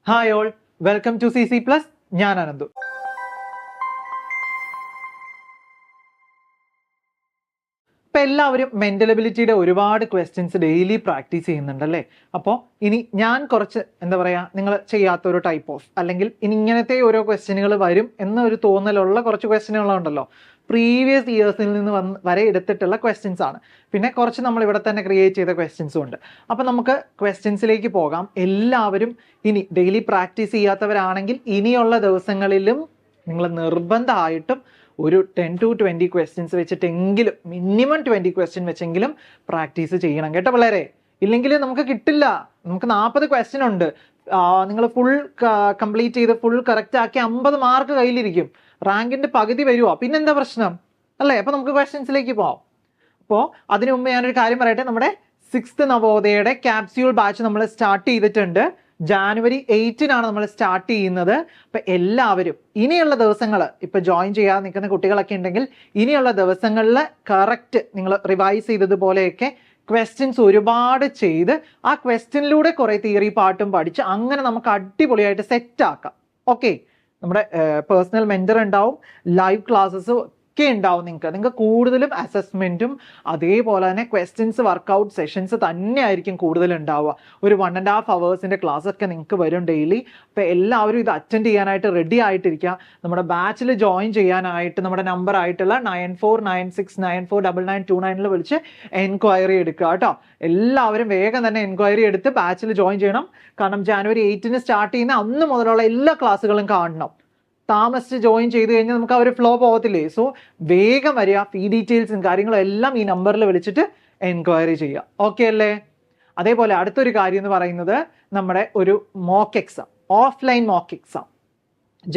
Hi all, welcome to CC Plus. ഞാൻ അനന്തു. ഇപ്പം എല്ലാവരും മെൻ്റൽ എബിലിറ്റിയുടെ ഒരുപാട് ക്വസ്റ്റ്യൻസ് ഡെയിലി പ്രാക്ടീസ് ചെയ്യുന്നുണ്ടല്ലേ. അപ്പോൾ ഇനി ഞാൻ കുറച്ച് നിങ്ങൾ ചെയ്യാത്ത ഒരു ടൈപ്പ് ഓഫ് അല്ലെങ്കിൽ ഇനി ഇങ്ങനത്തെ ഓരോ ക്വസ്റ്റ്യനുകൾ വരും എന്നൊരു തോന്നലുള്ള കുറച്ച് ക്വസ്റ്റ്യനുകളുണ്ടല്ലോ. പ്രീവിയസ് ഇയേഴ്സിൽ നിന്ന് വരെ എടുത്തിട്ടുള്ള ക്വസ്റ്റ്യൻസ് ആണ്. പിന്നെ കുറച്ച് നമ്മൾ ഇവിടെ തന്നെ ക്രിയേറ്റ് ചെയ്ത ക്വസ്റ്റ്യൻസും ഉണ്ട്. അപ്പോൾ നമുക്ക് ക്വസ്റ്റ്യൻസിലേക്ക് പോകാം. എല്ലാവരും ഇനി ഡെയിലി പ്രാക്ടീസ് ചെയ്യാത്തവരാണെങ്കിൽ ഇനിയുള്ള ദിവസങ്ങളിലും നിങ്ങൾ നിർബന്ധമായിട്ടും ഒരു 10 to 20 ക്വസ്റ്റ്യൻസ് വെച്ചിട്ടെങ്കിലും മിനിമം 20 ക്വസ്റ്റ്യൻ വെച്ചെങ്കിലും പ്രാക്ടീസ് ചെയ്യണം കേട്ടോ പിള്ളേരെ. ഇല്ലെങ്കിൽ നമുക്ക് കിട്ടില്ല. നമുക്ക് 40 ക്വസ്റ്റ്യൻ ഉണ്ട്. നിങ്ങൾ ഫുൾ കംപ്ലീറ്റ് ചെയ്ത് ഫുൾ കറക്റ്റ് ആക്കി 50 മാർക്ക് കയ്യിലിരിക്കും. റാങ്കിന്റെ പകുതി വരുമോ? പിന്നെന്താ പ്രശ്നം അല്ലേ? അപ്പോൾ നമുക്ക് ക്വസ്റ്റ്യൻസിലേക്ക് പോവാം. അപ്പോൾ അതിനു മുമ്പ് ഞാനൊരു കാര്യം പറയട്ടെ. നമ്മുടെ 6th നവോദയയുടെ ക്യാപ്സ്യൂൾ ബാച്ച് നമ്മൾ സ്റ്റാർട്ട് ചെയ്തിട്ടുണ്ട്. January 8-നാണ് നമ്മൾ സ്റ്റാർട്ട് ചെയ്യുന്നത്. അപ്പം എല്ലാവരും ഇനിയുള്ള ദിവസങ്ങൾ ഇപ്പം ജോയിൻ ചെയ്യാതെ നിൽക്കുന്ന കുട്ടികളൊക്കെ ഉണ്ടെങ്കിൽ ഇനിയുള്ള ദിവസങ്ങളിൽ കറക്റ്റ് നിങ്ങൾ റിവൈസ് ചെയ്തതുപോലെയൊക്കെ ക്വസ്റ്റ്യൻസ് ഒരുപാട് ചെയ്ത് ആ ക്വസ്റ്റ്യനിലൂടെ കുറേ തിയറി പാട്ടും പഠിച്ച് അങ്ങനെ നമുക്ക് അടിപൊളിയായിട്ട് സെറ്റാക്കാം. ഓക്കെ, നമ്മുടെ പേഴ്സണൽ മെൻറ്റർ ഉണ്ടാവും, ലൈവ് ക്ലാസ്സസ് ഒക്കെ ഉണ്ടാവും. നിങ്ങൾക്ക് കൂടുതലും അസസ്മെൻറ്റും അതേപോലെ തന്നെ ക്വസ്റ്റ്യൻസ് വർക്കൗട്ട് സെഷൻസ് തന്നെ ആയിരിക്കും കൂടുതൽ ഉണ്ടാവുക. ഒരു 1.5 hours ക്ലാസ് ഒക്കെ നിങ്ങൾക്ക് വരും ഡെയിലി. അപ്പോൾ എല്ലാവരും ഇത് അറ്റൻഡ് ചെയ്യാനായിട്ട് റെഡി ആയിട്ടിരിക്കുക. നമ്മുടെ ബാച്ചിൽ ജോയിൻ ചെയ്യാനായിട്ട് നമ്മുടെ നമ്പർ ആയിട്ടുള്ള 9496949929 വിളിച്ച് എൻക്വയറി എടുക്കുക കേട്ടോ. എല്ലാവരും വേഗം തന്നെ എൻക്വയറി എടുത്ത് ബാച്ചിൽ ജോയിൻ ചെയ്യണം. കാരണം January 8-ന് സ്റ്റാർട്ട് ചെയ്യുന്ന അന്ന് മുതലുള്ള എല്ലാ ക്ലാസ്സുകളും കാണണം. താമസിച്ച് ജോയിൻ ചെയ്ത് കഴിഞ്ഞാൽ നമുക്ക് ആ ഒരു ഫ്ലോ പോകത്തില്ലേ. സോ വേഗം വരിക. ഫീ ഡീറ്റെയിൽസും കാര്യങ്ങളും എല്ലാം ഈ നമ്പറിൽ വിളിച്ചിട്ട് എൻക്വയറി ചെയ്യുക. ഓക്കെ അല്ലേ? അതേപോലെ അടുത്തൊരു കാര്യം എന്ന് പറയുന്നത് നമ്മുടെ ഒരു mock exam, offline mock exam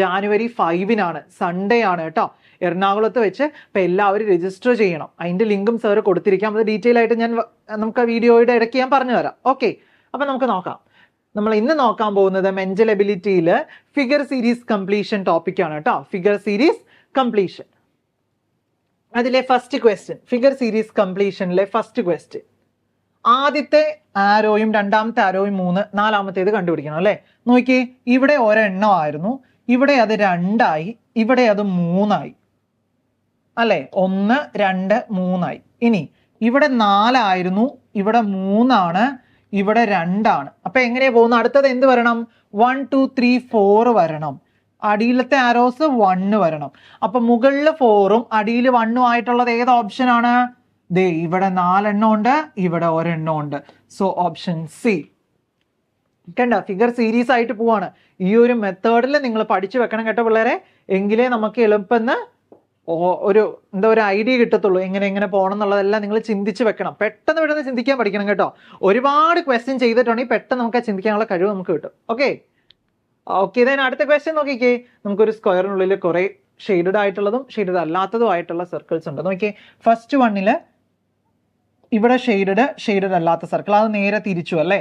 January 5-നാണ്, സൺഡേ ആണ് കേട്ടോ, എറണാകുളത്ത് വെച്ച്. അപ്പം എല്ലാവരും രജിസ്റ്റർ ചെയ്യണം. അതിൻ്റെ ലിങ്കും സാറ് കൊടുത്തിരിക്കാം. അത് ഡീറ്റെയിൽ ആയിട്ട് നമുക്ക് വീഡിയോയുടെ ഇടയ്ക്ക് ഞാൻ പറഞ്ഞു തരാം. ഓക്കെ, അപ്പം നമുക്ക് നോക്കാം. നമ്മൾ ഇന്ന് നോക്കാൻ പോകുന്നത് മെൻ്റൽ എബിലിറ്റിയിൽ ഫിഗർ സീരീസ് കംപ്ലീഷൻ ടോപ്പിക്കാണ് കേട്ടോ. ഫിഗർ സീരീസ് കംപ്ലീഷൻ, അതിലെ ഫസ്റ്റ് ക്വസ്റ്റ്യൻ, ഫിഗർ സീരീസ് കംപ്ലീഷനിലെ ഫസ്റ്റ് ക്വസ്റ്റ്യൻ. ആദ്യത്തെ ആരോയും രണ്ടാമത്തെ ആരോയും 3, നാലാമത്തേത് കണ്ടുപിടിക്കണം അല്ലേ. നോക്കിയേ, ഇവിടെ ഒരെണ്ണമായിരുന്നു, ഇവിടെ അത് 2ആയി, ഇവിടെ അത് 3ആയി അല്ലേ. 1, 2, 3ആയി. ഇനി ഇവിടെ 4 ഇവിടെ 3, ഇവിടെ 2. അപ്പൊ എങ്ങനെയാ പോകുന്നത്? അടുത്തത് എന്ത് വരണം? 1 2 3 4 വരണം. അടിയിലത്തെ ആരോസ് 1 വരണം. അപ്പൊ മുകളിൽ 4ഉം അടിയിൽ 1ഉം ആയിട്ടുള്ളത് ഏത് ഓപ്ഷൻ ആണ്? ദേ ഇവിടെ 4 എണ്ണം ഉണ്ട്, ഇവിടെ 1 എണ്ണം ഉണ്ട്. So option C. കണ്ട, ഫിഗർ സീരീസ് ആയിട്ട് പോവാണ്. ഈ ഒരു മെത്തേഡിൽ നിങ്ങൾ പഠിച്ചു വെക്കണം കേട്ടോ പിള്ളേരെ. എങ്കിലേ നമുക്ക് എളുപ്പം ഒരു ഐഡിയ കിട്ടത്തുള്ളൂ. എങ്ങനെ പോകണം എന്നുള്ളതെല്ലാം നിങ്ങൾ ചിന്തിച്ച് വെക്കണം. പെട്ടെന്ന് ചിന്തിക്കാൻ പഠിക്കണം കേട്ടോ. ഒരുപാട് ക്വസ്റ്റ്യൻ ചെയ്തിട്ടുണ്ടെങ്കിൽ പെട്ടെന്ന് നമുക്ക് ചിന്തിക്കാനുള്ള കഴിവ് നമുക്ക് കിട്ടും. ഓക്കെ, then അടുത്ത ക്വസ്റ്റ്യൻ നോക്കിക്കേ. നമുക്കൊരു സ്ക്വയറിനുള്ളിൽ കുറേ ഷെയ്ഡഡ് ആയിട്ടുള്ളതും ഷെയ്ഡഡ് അല്ലാത്തതും ആയിട്ടുള്ള സർക്കിൾസ് ഉണ്ട്. നോക്കിയേ, ഫസ്റ്റ് വണ്ണിൽ ഇവിടെ ഷെയ്ഡഡ് അല്ലാത്ത സർക്കിൾ, അത് നേരെ തിരിച്ചു അല്ലേ.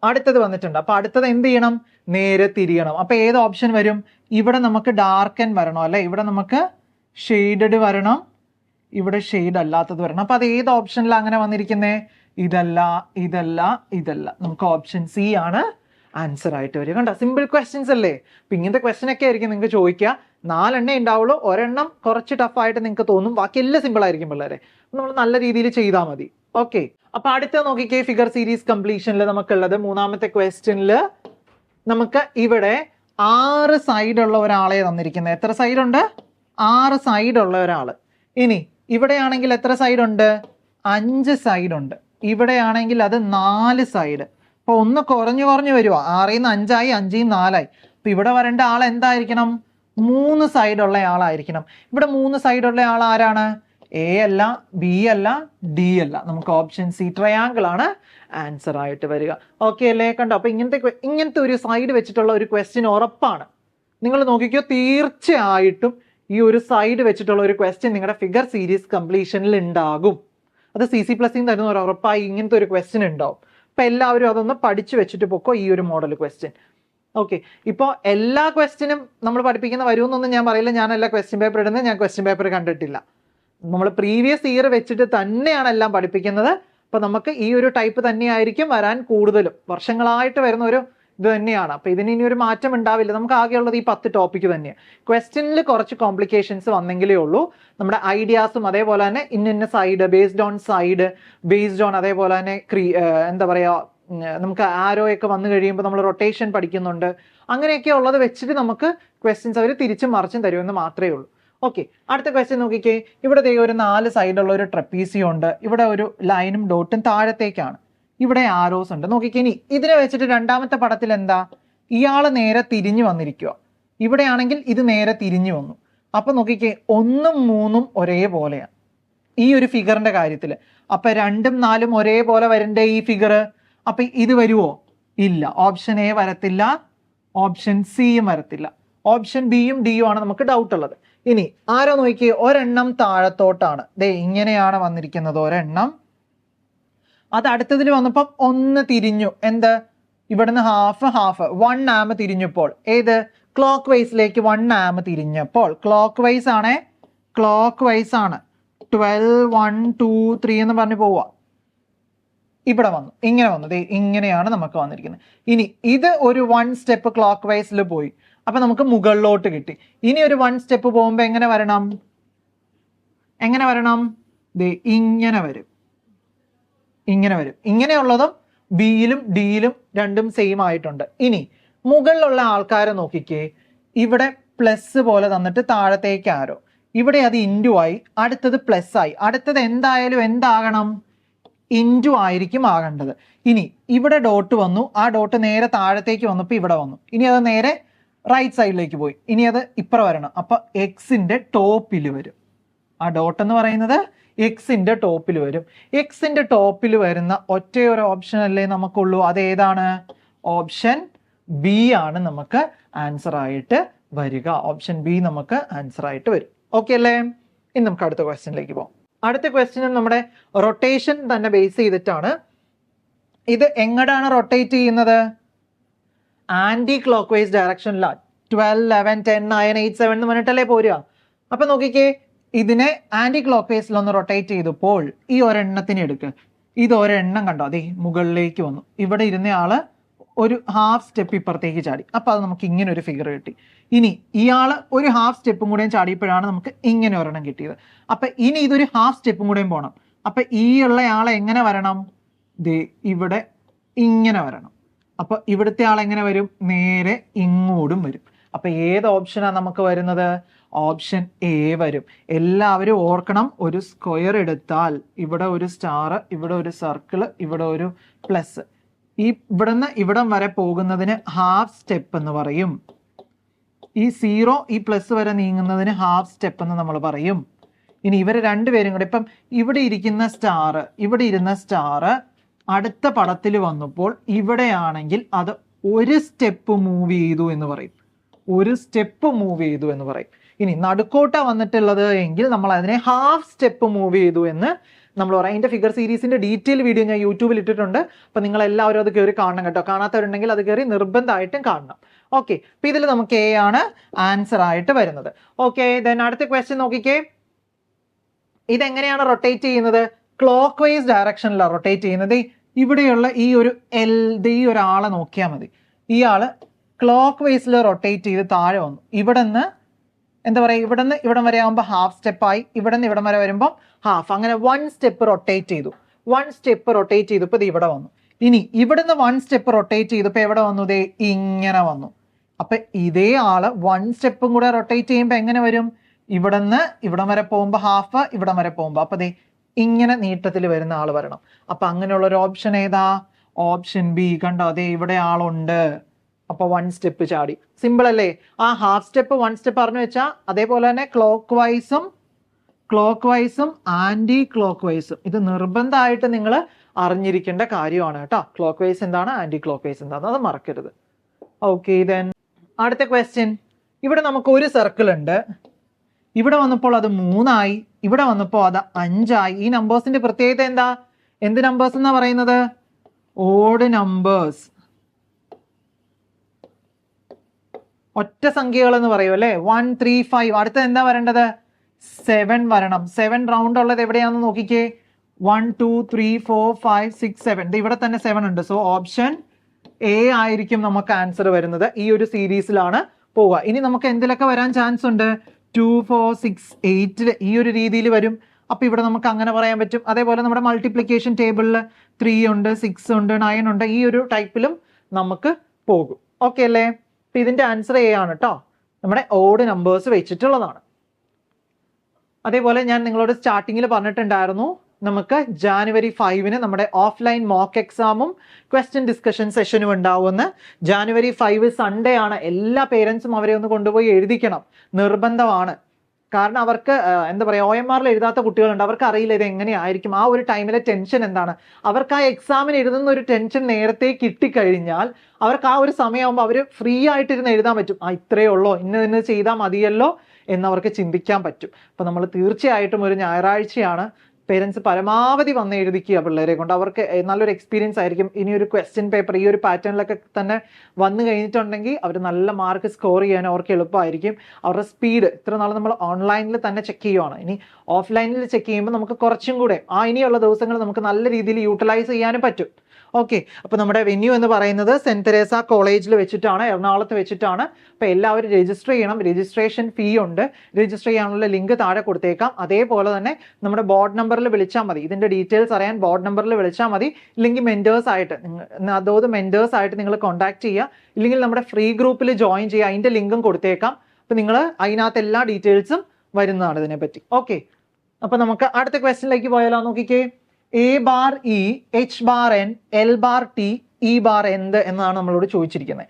അടുത്തത് വന്നിട്ടുണ്ട്. അപ്പൊ അടുത്തത് എന്ത് ചെയ്യണം? നേരെ തിരിയണം. അപ്പൊ ഏത് ഓപ്ഷൻ വരും? ഇവിടെ നമുക്ക് ഡാർക്കൻ വരണോ അല്ലെ, ഇവിടെ നമുക്ക് ഷെയ്ഡഡ് വരണം, ഇവിടെ ഷെയ്ഡ് അല്ലാത്തത് വരണം. അപ്പൊ അത് ഏത് ഓപ്ഷനിലാണ് അങ്ങനെ വന്നിരിക്കുന്നത്? ഇതല്ല, നമുക്ക് ഓപ്ഷൻ സി ആണ് ആൻസർ ആയിട്ട് വരിക. കണ്ട, സിമ്പിൾ ക്വസ്റ്റ്യൻസ് അല്ലേ. അപ്പൊ ഇങ്ങനത്തെ ക്വസ്റ്റ്യൻ ഒക്കെ ആയിരിക്കും നിങ്ങൾക്ക് ചോദിക്കുക. 4 എണ്ണേ ഉണ്ടാവുള്ളൂ, ഒരെണ്ണം കുറച്ച് ടഫായിട്ട് നിങ്ങൾക്ക് തോന്നും, ബാക്കി എല്ലാം സിമ്പിൾ ആയിരിക്കും പിള്ളേരെ. നമ്മൾ നല്ല രീതിയിൽ ചെയ്താൽ മതി. ഓക്കെ, അപ്പൊ അടുത്ത നോക്കിക്കേ, ഫിഗർ സീരീസ് കംപ്ലീഷനിൽ നമുക്കുള്ളത് മൂന്നാമത്തെ ക്വസ്റ്റ്യനിൽ നമുക്ക് ഇവിടെ 6 സൈഡുള്ള ഒരാളെ തന്നിരിക്കുന്നത്. എത്ര സൈഡ് ഉണ്ട്? 6 സൈഡുള്ള ഒരാൾ. ഇനി ഇവിടെയാണെങ്കിൽ എത്ര സൈഡ് ഉണ്ട്? 5 സൈഡ് ഉണ്ട്. ഇവിടെയാണെങ്കിൽ അത് 4 സൈഡ്. അപ്പൊ ഒന്ന് കുറഞ്ഞു വരുവാ. 6-ന്ന് 5ആയി, 5-ന്ന് 4ആയി. അപ്പൊ ഇവിടെ വരേണ്ട ആൾ എന്തായിരിക്കണം? 3 സൈഡുള്ള ആളായിരിക്കണം. ഇവിടെ 3 സൈഡുള്ള ആൾ ആരാണ്? എ അല്ല, ബി അല്ല, ഡി അല്ല. നമുക്ക് ഓപ്ഷൻ സി, ട്രയാങ്കിൾ ആണ് ആൻസർ ആയിട്ട് വരിക. ഓക്കെ അല്ലേ? കണ്ടോ? അപ്പൊ ഇങ്ങനത്തെ ഒരു സൈഡ് വെച്ചിട്ടുള്ള ഒരു ക്വസ്റ്റ്യൻ ഉറപ്പാണ്. നിങ്ങൾ നോക്കിക്കോ, തീർച്ചയായിട്ടും ഈ ഒരു സൈഡ് വെച്ചിട്ടുള്ള ഒരു ക്വസ്റ്റ്യൻ നിങ്ങളുടെ ഫിഗർ സീരീസ് കംപ്ലീഷനിൽ ഉണ്ടാകും. അത് CC Plus തരുന്ന ഒരു ഉറപ്പായി ഇങ്ങനത്തെ ഒരു ക്വസ്റ്റ്യൻ ഉണ്ടാവും. അപ്പൊ എല്ലാവരും അതൊന്ന് പഠിച്ചു വെച്ചിട്ട് പൊക്കോ ഈ ഒരു മോഡൽ ക്വസ്റ്റ്യൻ. ഓക്കെ, ഇപ്പോൾ എല്ലാ ക്വസ്റ്റ്യനും നമ്മൾ പഠിപ്പിക്കുന്ന വരുമെന്നൊന്നും ഞാൻ പറയില്ല. ഞാൻ എല്ലാ ക്വസ്റ്റ്യൻ പേപ്പർ ഇടുന്നത്, ഞാൻ ക്വസ്റ്റ്യൻ പേപ്പർ കണ്ടിട്ടില്ല. നമ്മൾ പ്രീവിയസ് ഇയർ വെച്ചിട്ട് തന്നെയാണ് എല്ലാം പഠിപ്പിക്കുന്നത്. അപ്പോൾ നമുക്ക് ഈ ഒരു ടൈപ്പ് തന്നെയായിരിക്കും വരാൻ കൂടുതലും. വർഷങ്ങളായിട്ട് വരുന്ന ഒരു ഇത് തന്നെയാണ്. അപ്പൊ ഇതിന് ഇനി ഒരു മാറ്റം ഉണ്ടാവില്ല. നമുക്ക് ആകെയുള്ളത് ഈ 10 ടോപ്പിക്ക് തന്നെയാണ്. ക്വസ്റ്റ്യനിൽ കുറച്ച് കോംപ്ലിക്കേഷൻസ് വന്നെങ്കിലേ ഉള്ളൂ. നമ്മുടെ ഐഡിയാസും അതേപോലെ തന്നെ ഇന്ന side, based on side, based on അതേപോലെ തന്നെ എന്താ പറയാ, നമുക്ക് ആരോയൊക്കെ വന്നു കഴിയുമ്പോൾ നമ്മൾ റൊട്ടേഷൻ പഠിക്കുന്നുണ്ട്. അങ്ങനെയൊക്കെ ഉള്ളത് വെച്ചിട്ട് നമുക്ക് ക്വസ്റ്റ്യൻസ് അവർ തിരിച്ചും മറിച്ചും തരുമെന്ന് മാത്രമേ ഉള്ളൂ. ഓക്കെ, അടുത്ത ക്വസ്റ്റ്യൻ നോക്കിക്കേ. ഇവിടെ ഒരു 4 സൈഡുള്ള ഒരു ട്രപ്പീസിയം ഉണ്ട്. ഇവിടെ ഒരു ലൈനും ഡോട്ടും താഴത്തേക്കാണ്. ഇവിടെ ആരോസ് ഉണ്ട്. നോക്കിക്കേ, ഇനി ഇതിനെ വെച്ചിട്ട് രണ്ടാമത്തെ പടത്തിൽ എന്താ, ഇയാള് നേരെ തിരിഞ്ഞു വന്നിരിക്കുക. ഇവിടെയാണെങ്കിൽ ഇത് നേരെ തിരിഞ്ഞു വന്നു. അപ്പൊ നോക്കിക്കേ, 1ഉം 3ഉം ഒരേപോലെയാണ് ഈ ഒരു ഫിഗറിന്റെ കാര്യത്തിൽ. അപ്പൊ 2ഉം 4ഉം ഒരേപോലെ വരണ്ടേ ഈ ഫിഗർ. അപ്പൊ ഇത് വരുമോ? ഇല്ല. ഓപ്ഷൻ എ വരത്തില്ല, ഓപ്ഷൻ സിയും വരത്തില്ല, ഓപ്ഷൻ ബിയും ഡിയും ആണ് നമുക്ക് ഡൗട്ട് ഉള്ളത്. ഇനി ആരോ നോക്കിയേ, ഒരെണ്ണം താഴത്തോട്ടാണ്, ഇങ്ങനെയാണ് വന്നിരിക്കുന്നത് ഒരെണ്ണം. അത് അടുത്തതിൽ വന്നപ്പോൾ 1 തിരിഞ്ഞു. എന്ത്, ഇവിടുന്ന് ഹാഫ് 1 ആം തിരിഞ്ഞപ്പോൾ, ഏത് ക്ലോക്ക് വൈസിലേക്ക് 1 ആം തിരിഞ്ഞപ്പോൾ, ക്ലോക്ക് വൈസ് ആണ് 12 1 2 3 എന്ന് പറഞ്ഞു പോവാ. ഇവിടെ വന്നു, ഇങ്ങനെ വന്നു, ഇങ്ങനെയാണ് നമുക്ക് വന്നിരിക്കുന്നത്. ഇനി ഇത് ഒരു 1 സ്റ്റെപ്പ് ക്ലോക്ക് വൈസിൽ പോയി. അപ്പൊ നമുക്ക് മുകളിലോട്ട് കിട്ടി. ഇനി ഒരു 1 സ്റ്റെപ്പ് പോകുമ്പോ എങ്ങനെ വരണം? ഇങ്ങനെ വരും. ഇങ്ങനെയുള്ളതും ബിയിലും ഡിയിലും രണ്ടും സെയിം ആയിട്ടുണ്ട്. ഇനി മുകളിലുള്ള ആൾക്കാരെ നോക്കിക്കേ. ഇവിടെ പ്ലസ് പോലെ തന്നിട്ട് താഴത്തേക്ക് ആരോ, ഇവിടെ അത് ഇൻറ്റു ആയി, അടുത്തത് പ്ലസ് ആയി. അടുത്തത് എന്തായാലും എന്താകണം? ഇൻറ്റു ആയിരിക്കും ആകേണ്ടത്. ഇനി ഇവിടെ ഡോട്ട് വന്നു, ആ ഡോട്ട് നേരെ താഴത്തേക്ക് വന്നപ്പോൾ ഇവിടെ വന്നു. ഇനി അത് നേരെ റൈറ്റ് സൈഡിലേക്ക് പോയി. ഇനി അത് ഇപ്പുറം വരണം. അപ്പൊ എക്സിന്റെ ടോപ്പിൽ വരും. ആ ഡോട്ട് എന്ന് പറയുന്നത് എക്സിന്റെ ടോപ്പിൽ വരും. എക്സിന്റെ ടോപ്പിൽ വരുന്ന ഒറ്റയൊരു ഓപ്ഷൻ അല്ലേ നമുക്കുള്ളൂ. അതേതാണ്? ഓപ്ഷൻ ബി ആണ് നമുക്ക് ആൻസർ ആയിട്ട് വരിക. ഓപ്ഷൻ ബി നമുക്ക് ആൻസർ ആയിട്ട് വരും. ഓക്കെ അല്ലേ? ഇനി നമുക്ക് അടുത്ത ക്വസ്റ്റ്യനിലേക്ക് പോകാം. അടുത്ത ക്വസ്റ്റ്യനും നമ്മുടെ റൊട്ടേഷൻ തന്നെ ബേസ് ചെയ്തിട്ടാണ്. ഇത് എങ്ങടാണ് റൊട്ടേറ്റ് ചെയ്യുന്നത്? ആന്റി ക്ലോക്ക് വൈസ് ഡയറക്ഷനിലാണ്. 12 11 10 9 8 7 എന്ന് പറഞ്ഞിട്ടല്ലേ പോരുക. അപ്പൊ നോക്കിക്കേ, ഇതിനെ ആന്റി ക്ലോക്ക് വൈസിലൊന്ന് റൊട്ടേറ്റ് ചെയ്തപ്പോൾ ഈ ഒരെണ്ണത്തിന് എടുക്കുക. ഇത് ഒരെണ്ണം കണ്ടോ, അതെ മുകളിലേക്ക് വന്നു. ഇവിടെ ഇരുന്ന ആള് ഒരു ഹാഫ് സ്റ്റെപ്പ് ഇപ്പുറത്തേക്ക് ചാടി. അപ്പൊ അത് നമുക്ക് ഇങ്ങനെ ഒരു ഫിഗർ കിട്ടി. ഇനി ഇയാള് ഒരു ഹാഫ് സ്റ്റെപ്പും കൂടെയും ചാടിയപ്പോഴാണ് നമുക്ക് ഇങ്ങനെ ഒരെണ്ണം കിട്ടിയത്. അപ്പൊ ഇനി ഇതൊരു ഹാഫ് സ്റ്റെപ്പും കൂടെയും പോകണം. അപ്പൊ ഈ ഉള്ള ആളെ എങ്ങനെ വരണം? ഇവിടെ ഇങ്ങനെ വരണം. അപ്പൊ ഇവിടുത്തെ ആൾ എങ്ങനെ വരും? നേരെ ഇങ്ങോട്ടും വരും. അപ്പൊ ഏത് ഓപ്ഷനാണ് നമുക്ക് വരുന്നത്? ഓപ്ഷൻ എ വരും. എല്ലാവരും ഓർക്കണം, ഒരു സ്ക്വയർ എടുത്താൽ ഇവിടെ ഒരു സ്റ്റാർ, ഇവിടെ ഒരു സർക്കിൾ, ഇവിടെ ഒരു പ്ലസ്. ഈ ഇവിടുന്ന് ഇവിടം വരെ പോകുന്നതിന് ഹാഫ് സ്റ്റെപ്പ് എന്ന് പറയും. ഈ 0 ഈ പ്ലസ് വരെ നീങ്ങുന്നതിന് ഹാഫ് സ്റ്റെപ്പ് എന്ന് നമ്മൾ പറയും. ഇനി ഇവർ രണ്ടുപേരും കൂടെ, ഇപ്പം ഇവിടെ ഇരിക്കുന്ന സ്റ്റാർ, ഇവിടെ ഇരുന്ന സ്റ്റാർ അടുത്ത പടത്തിൽ വന്നപ്പോൾ ഇവിടെയാണെങ്കിൽ അത് ഒരു സ്റ്റെപ്പ് മൂവ് ചെയ്തു എന്ന് പറയും. ഇനി നടുക്കോട്ട വന്നിട്ടുള്ളത് എങ്കിൽ നമ്മൾ അതിനെ ഹാഫ് സ്റ്റെപ്പ് മൂവ് ചെയ്തു എന്ന് നമ്മൾ പറയാം. അതിന്റെ ഫിഗർ സീരീസിന്റെ ഡീറ്റെയിൽ വീഡിയോ ഞാൻ യൂട്യൂബിൽ ഇട്ടിട്ടുണ്ട്. അപ്പൊ നിങ്ങൾ എല്ലാവരും അത് കയറി കാണണം കേട്ടോ. കാണാത്തവരുണ്ടെങ്കിൽ അത് കയറി നിർബന്ധമായിട്ടും കാണണം. ഓക്കെ, അപ്പൊ ഇതിൽ നമുക്ക് എ ആണ് ആൻസർ ആയിട്ട് വരുന്നത്. ഓക്കെ, ദെൻ അടുത്ത ക്വസ്റ്റ്യൻ നോക്കിക്കേ. ഇതെങ്ങനെയാണ് റൊട്ടേറ്റ് ചെയ്യുന്നത്? ക്ലോക്ക് വൈസ് ഡയറക്ഷനിലാണ് റൊട്ടേറ്റ് ചെയ്യുന്നത്. ഇവിടെയുള്ള ഈ ഒരു ഈ ഒരാളെ നോക്കിയാൽ മതി. ഇയാള് ക്ലോക്ക് വൈസിൽ റൊട്ടേറ്റ് ചെയ്ത് താഴെ വന്നു. ഇവിടെ നിന്ന് എന്താ പറയുക, ഇവിടെ നിന്ന് ഇവിടം വരെ ആകുമ്പോൾ ഹാഫ് സ്റ്റെപ്പായി, ഇവിടെ നിന്ന് ഇവിടം വരെ വരുമ്പോൾ ഹാഫ്, അങ്ങനെ 1 സ്റ്റെപ്പ് റൊട്ടേറ്റ് ചെയ്തു. 1 സ്റ്റെപ്പ് റൊട്ടേറ്റ് ചെയ്തപ്പോൾ ഇത് ഇവിടെ വന്നു. ഇനി ഇവിടുന്ന് 1 സ്റ്റെപ്പ് റൊട്ടേറ്റ് ചെയ്തപ്പോൾ എവിടെ വന്നു? ഇങ്ങനെ വന്നു. അപ്പൊ ഇതേ ആള് 1 സ്റ്റെപ്പും കൂടെ റൊട്ടേറ്റ് ചെയ്യുമ്പോൾ എങ്ങനെ വരും? ഇവിടുന്ന് ഇവിടം വരെ പോകുമ്പോൾ ഹാഫ്, ഇവിടം വരെ പോകുമ്പോൾ അപ്പൊ ഇങ്ങനെ നീട്ടത്തിൽ വരുന്ന ആള് വരണം. അപ്പൊ അങ്ങനെയുള്ള ഒരു ഓപ്ഷൻ ഏതാ? Option B. കണ്ടോ, ഇവിടെ ആളുണ്ട്. അപ്പൊ 1 സ്റ്റെപ്പ് ചാടി. സിമ്പിൾ അല്ലേ? ആ ഹാഫ് സ്റ്റെപ്പ് 1 സ്റ്റെപ്പ് പറഞ്ഞു വെച്ചാൽ അതേപോലെ തന്നെ ക്ലോക്ക് വൈസും ആന്റി ക്ലോക്ക് വൈസും ഇത് നിർബന്ധമായിട്ട് നിങ്ങൾ അറിഞ്ഞിരിക്കേണ്ട കാര്യമാണ് കേട്ടോ. ക്ലോക്ക് വൈസ് എന്താണ്, ആന്റി ക്ലോക്ക് വൈസ് എന്താണ്, അത് മറക്കരുത്. ഓക്കെ, ദെൻ അടുത്ത ക്വസ്റ്റ്യൻ. ഇവിടെ നമുക്ക് ഒരു സർക്കിൾ ഉണ്ട്. ഇവിടെ വന്നപ്പോൾ അത് 3 ആയി, ഇവിടെ വന്നപ്പോൾ അത് 5 ആയി. ഈ നമ്പേഴ്സിന്റെ പ്രത്യേകത എന്താ? എന്ത് നമ്പേഴ്സ് എന്നാ പറയുന്നത്? ഓഡ് നമ്പേഴ്സ്, ഒറ്റ സംഖ്യകൾ എന്ന് പറയും അല്ലേ. 1 3 5. അടുത്തത് എന്താ വരേണ്ടത്? 7 വരണം. 7 റൗണ്ട് ഉള്ളത് എവിടെയാണെന്ന് നോക്കിക്കേ. 1 2 3 4 5 6 7. ഇവിടെ തന്നെ 7 ഉണ്ട്. സോ ഓപ്ഷൻ എ ആയിരിക്കും നമുക്ക് ആൻസർ വരുന്നത്. ഈ ഒരു സീരീസിലാണ് പോവുക. ഇനി നമുക്ക് എന്തിലൊക്കെ വരാൻ ചാൻസ് ഉണ്ട്? 2, 4, 6, 8 ഈ ഒരു രീതിയിൽ വരും. അപ്പോൾ ഇവിടെ നമുക്ക് അങ്ങനെ പറയാൻ പറ്റും. അതേപോലെ നമ്മുടെ മൾട്ടിപ്ലിക്കേഷൻ ടേബിളിൽ 3 ഉണ്ട്, 6 ഉണ്ട്, 9 ഉണ്ട്, ഈ ഒരു ടൈപ്പിലും നമുക്ക് പോകും. ഓക്കെ അല്ലേ? അപ്പം ഇതിൻ്റെ ആൻസർ എ ആണ് കേട്ടോ. നമ്മുടെ ഓഡ് നമ്പേഴ്സ് വെച്ചിട്ടുള്ളതാണ്. അതേപോലെ ഞാൻ നിങ്ങളോട് സ്റ്റാർട്ടിങ്ങിൽ പറഞ്ഞിട്ടുണ്ടായിരുന്നു, നമുക്ക് January 5 നമ്മുടെ ഓഫ്ലൈൻ മോക്ക് എക്സാമും ക്വസ്റ്റ്യൻ ഡിസ്കഷൻ സെഷനും ഉണ്ടാവുമെന്ന്. January 5 സൺഡേ ആണ്. എല്ലാ പേരൻസും അവരെ ഒന്ന് കൊണ്ടുപോയി എഴുതിക്കണം, നിർബന്ധമാണ്. കാരണം അവർക്ക് എന്താ പറയുക, OMR എഴുതാത്ത കുട്ടികളുണ്ട്, അവർക്ക് അറിയില്ല ഇത് എങ്ങനെയായിരിക്കും, ആ ഒരു ടൈമിലെ ടെൻഷൻ എന്താണ്. അവർക്ക് ആ എക്സാമിന് എഴുതുന്ന ഒരു ടെൻഷൻ നേരത്തെ കിട്ടിക്കഴിഞ്ഞാൽ അവർക്ക് ആ ഒരു സമയമാകുമ്പോൾ അവർ ഫ്രീ ആയിട്ടിരുന്ന് എഴുതാൻ പറ്റും. ഇത്രയേ ഉള്ളോ, ഇന്ന് ചെയ്താൽ മതിയല്ലോ എന്നവർക്ക് ചിന്തിക്കാൻ പറ്റും. അപ്പോൾ നമ്മൾ തീർച്ചയായിട്ടും ഒരു ഞായറാഴ്ചയാണ്, പേരൻസ് പരമാവധി വന്ന് എഴുതിക്കുക പിള്ളേരെ കൊണ്ട്. അവർക്ക് നല്ലൊരു എക്സ്പീരിയൻസ് ആയിരിക്കും. ഇനി ഒരു ക്വസ്റ്റ്യൻ പേപ്പർ ഈ ഒരു പാറ്റേണിലൊക്കെ തന്നെ വന്നു കഴിഞ്ഞിട്ടുണ്ടെങ്കിൽ അവർ നല്ല മാർക്ക് സ്കോർ ചെയ്യാൻ അവർക്ക് എളുപ്പമായിരിക്കും. അവരുടെ സ്പീഡ് ഇത്ര നാൾ നമ്മൾ ഓൺലൈനിൽ തന്നെ ചെക്ക് ചെയ്യുവാണ്, ഇനി ഓഫ്ലൈനിൽ ചെക്ക് ചെയ്യുമ്പോൾ നമുക്ക് കുറച്ചും കൂടെ ഇനിയുള്ള ദിവസങ്ങൾ നമുക്ക് നല്ല രീതിയിൽ യൂട്ടിലൈസ് ചെയ്യാനും പറ്റും. ഓക്കെ, അപ്പോൾ നമ്മുടെ വെന്യൂ എന്ന് പറയുന്നത് സെൻറ്റ് തെരേസ കോളേജിൽ വെച്ചിട്ടാണ്, എറണാകുളത്ത് വെച്ചിട്ടാണ്. അപ്പോൾ എല്ലാവരും രജിസ്റ്റർ ചെയ്യണം. രജിസ്ട്രേഷൻ ഫീ ഉണ്ട്. രജിസ്റ്റർ ചെയ്യാനുള്ള ലിങ്ക് താഴെ കൊടുത്തേക്കാം. അതേപോലെ തന്നെ നമ്മുടെ ബോർഡ് നമ്പറിൽ വിളിച്ചാൽ മതി. ഇതിൻ്റെ ഡീറ്റെയിൽസ് അറിയാൻ ബോർഡ് നമ്പറിൽ വിളിച്ചാൽ മതി. ഇല്ലെങ്കിൽ മെൻറ്റേഴ്സ് ആയിട്ട് നിങ്ങൾ കോൺടാക്ട് ചെയ്യുക. ഇല്ലെങ്കിൽ നമ്മുടെ ഫ്രീ ഗ്രൂപ്പിൽ ജോയിൻ ചെയ്യുക. അതിൻ്റെ ലിങ്കും കൊടുത്തേക്കാം. അപ്പോൾ നിങ്ങൾ അതിനകത്ത് എല്ലാ ഡീറ്റെയിൽസും വരുന്നതാണ് ഇതിനെപ്പറ്റി. ഓക്കെ, അപ്പോൾ നമുക്ക് അടുത്ത ക്വസ്റ്റ്യനിലേക്ക് പോയാലോ? നോക്കിക്കേ, A bar E, H bar N, L bar T, E bar എന്ത് എന്നാണ് നമ്മളോട് ചോദിച്ചിരിക്കുന്നത്.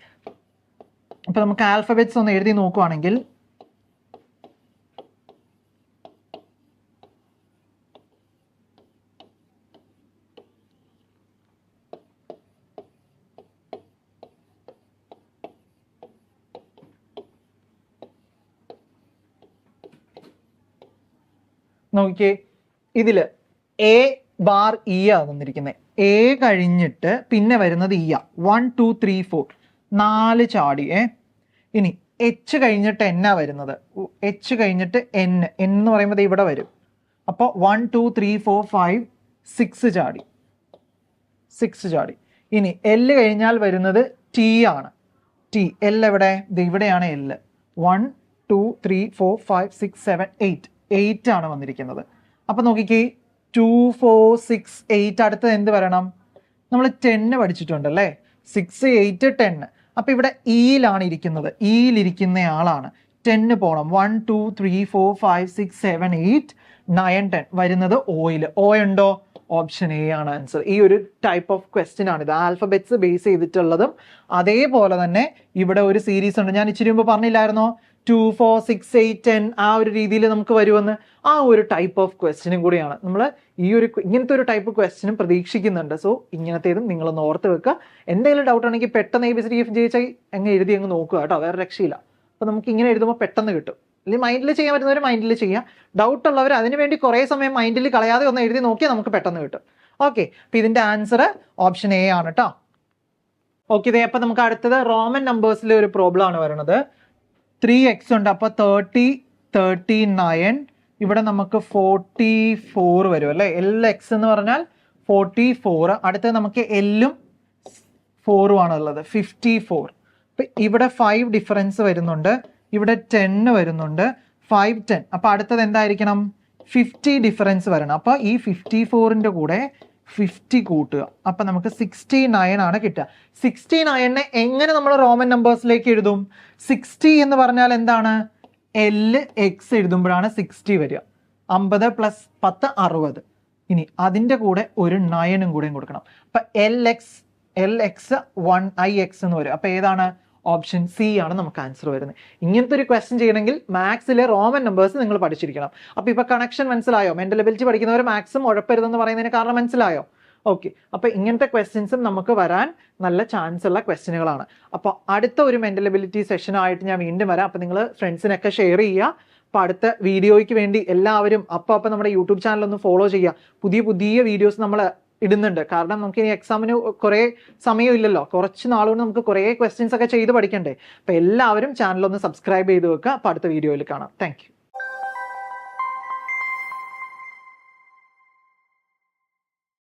അപ്പോൾ നമുക്ക് ആൽഫബറ്റ്സ് ഒന്ന് എഴുതി നോക്കുവാണെങ്കിൽ നോക്കിക്കേ, ഇതിൽ A ബാർ ഇ ആണ് തന്നിരിക്കുന്നത്. എ കഴിഞ്ഞിട്ട് പിന്നെ വരുന്നത് ഇ ആ. 1, 2, 3, 4 4 ചാടി. ഇനി എച്ച് കഴിഞ്ഞിട്ട് എന്നാ വരുന്നത്? എച്ച് കഴിഞ്ഞിട്ട് എൻ എന്ന് പറയുമ്പോൾ ഇവിടെ വരും. അപ്പോൾ 1, 2, 3, 4, 5 6 ചാടി, 6 ചാടി. ഇനി എല് കഴിഞ്ഞാൽ വരുന്നത് ടി ആണ്. ടി എൽ എവിടെ? ഇവിടെയാണ് എല്. 1, 2, 3, 4, 5, 6, 7, 8 ആണ് വന്നിരിക്കുന്നത്. അപ്പം നോക്കിക്കേ, 2, 4, 6, 8 അടുത്തത് എന്ത് വരണം? നമ്മൾ 10 പഠിച്ചിട്ടുണ്ടല്ലേ, 6, 8, 10. അപ്പം ഇവിടെ ഇയിലാണ് ഇരിക്കുന്നത്, ഇയിലിരിക്കുന്ന ആളാണ്. 10 പോകണം. 1, 2, 3, 4, 5, 6, 7, 8, 9, 10 വരുന്നത് ഓയിൽ. ഓ ഉണ്ടോ? ഓപ്ഷൻ എ ആണ് ആൻസർ. ഈ ഒരു ടൈപ്പ് ഓഫ് ക്വസ്റ്റ്യൻ ആണ് ഇത്, ആൽഫബറ്റ്സ് ബേസ് ചെയ്തിട്ടുള്ളതും. അതേപോലെ തന്നെ ഇവിടെ ഒരു സീരീസ് ഉണ്ട്, ഞാൻ ഇച്ചിരി മുമ്പ് പറഞ്ഞില്ലായിരുന്നോ? 2, 4, 6, 8, 10 ആ ഒരു രീതിയിൽ നമുക്ക് വരുമെന്ന്. ആ ഒരു ടൈപ്പ് ഓഫ് ക്വസ്റ്റ്യനും കൂടിയാണ് നമ്മൾ ഇങ്ങനത്തെ ഒരു ടൈപ്പ് ക്വസ്റ്റ്യനും പ്രതീക്ഷിക്കുന്നുണ്ട്. സോ ഇങ്ങനത്തേതും നിങ്ങളൊന്ന് ഓർത്ത് വെക്കുക. എന്തെങ്കിലും ഡൗട്ട് ആണെങ്കിൽ പെട്ടെന്ന് ABCDEFGH അങ്ങ് എഴുതി അങ്ങ് നോക്കുക കേട്ടോ, വേറെ രക്ഷയില്ല. അപ്പോൾ നമുക്ക് ഇങ്ങനെ എഴുതുമ്പോൾ പെട്ടെന്ന് കിട്ടും. അല്ലെങ്കിൽ മൈൻഡിൽ ചെയ്യാൻ പറ്റുന്നവർ മൈൻഡിൽ ചെയ്യുക, ഡൗട്ട് ഉള്ളവർ അതിനുവേണ്ടി കുറേ സമയം മൈൻഡിൽ കളയാതെ ഒന്ന് എഴുതി നോക്കിയാൽ നമുക്ക് പെട്ടെന്ന് കിട്ടും. ഓക്കെ, അപ്പോൾ ഇതിൻ്റെ ആൻസർ ഓപ്ഷൻ എ ആണ് കേട്ടോ. ഓക്കെ, ഇതേ അപ്പം നമുക്ക് അടുത്തത് റോമൻ നമ്പേഴ്സിലെ ഒരു പ്രോബ്ലം ആണ് വരുന്നത്. 3x ഉണ്ട്, അപ്പോൾ 30, 39. ഇവിടെ നമുക്ക് 44 വരും അല്ലേ. LX എന്ന് പറഞ്ഞാൽ 44. അടുത്തത് നമുക്ക് എല്ലും 4 ആണുള്ളത്, 54. അപ്പം ഇവിടെ 5 ഡിഫറൻസ് വരുന്നുണ്ട്, ഇവിടെ 10 വരുന്നുണ്ട്, 5, 10. അപ്പോൾ അടുത്തത് എന്തായിരിക്കണം? 50 ഡിഫറൻസ് വരണം. അപ്പോൾ ഈ 54ൻ്റെ കൂടെ 50 കൂട്ടുക. അപ്പം നമുക്ക് 69 ആണ് കിട്ടുക. 69നെ എങ്ങനെ നമ്മൾ റോമൻ നമ്പേഴ്സിലേക്ക് എഴുതും? 60 എന്ന് പറഞ്ഞാൽ എന്താണ്? LX എഴുതുമ്പോഴാണ് 60 വരിക. 50 + 10 60. ഇനി അതിൻ്റെ കൂടെ ഒരു 9 കൂടെയും കൊടുക്കണം. അപ്പം LX 1IX എന്ന് വരും. അപ്പോൾ ഏതാണ്? ഓപ്ഷൻ സി ആണ് നമുക്ക് ആൻസർ വരുന്നത്. ഇങ്ങനത്തെ ഒരു ക്വസ്റ്റ്യൻ ചെയ്യണമെങ്കിൽ മാത്സിലെ റോമൻ നമ്പേഴ്സ് നിങ്ങൾ പഠിച്ചിരിക്കണം. അപ്പോൾ ഇപ്പോൾ കണക്ഷൻ മനസ്സിലായോ? മെൻ്റൽ എബിലിറ്റി പഠിക്കുന്നവർ മാത്സും ഉഴപ്പരുതെന്ന് പറയുന്നതിന് കാരണം മനസ്സിലായോ? ഓക്കെ, അപ്പോൾ ഇങ്ങനത്തെ ക്വസ്റ്റ്യൻസും നമുക്ക് വരാൻ നല്ല ചാൻസ് ഉള്ള ക്വസ്റ്റ്യനുകളാണ്. അപ്പോൾ അടുത്ത ഒരു മെൻ്റൽ എബിലിറ്റി സെഷനായിട്ട് ഞാൻ വീണ്ടും വരാം. അപ്പോൾ നിങ്ങൾ ഫ്രണ്ട്സിനൊക്കെ ഷെയർ ചെയ്യുക. അപ്പോൾ അടുത്ത വീഡിയോയ്ക്ക് വേണ്ടി എല്ലാവരും അപ്പോൾ നമ്മുടെ യൂട്യൂബ് ചാനൽ ഒന്ന് ഫോളോ ചെയ്യുക. പുതിയ വീഡിയോസ് നമ്മൾ ഇടുന്നുണ്ട്. കാരണം നമുക്ക് ഇനി എക്സാമിന് കുറേ സമയമില്ലല്ലോ, കുറച്ച് നാളുകൊണ്ട് നമുക്ക് കുറേ ക്വസ്റ്റ്യൻസ് ഒക്കെ ചെയ്ത് പഠിക്കണ്ടേ. അപ്പോൾ എല്ലാവരും ചാനലൊന്ന് സബ്സ്ക്രൈബ് ചെയ്ത് വെക്കുക. അപ്പോൾ അടുത്ത വീഡിയോയിൽ കാണാം. Thank you.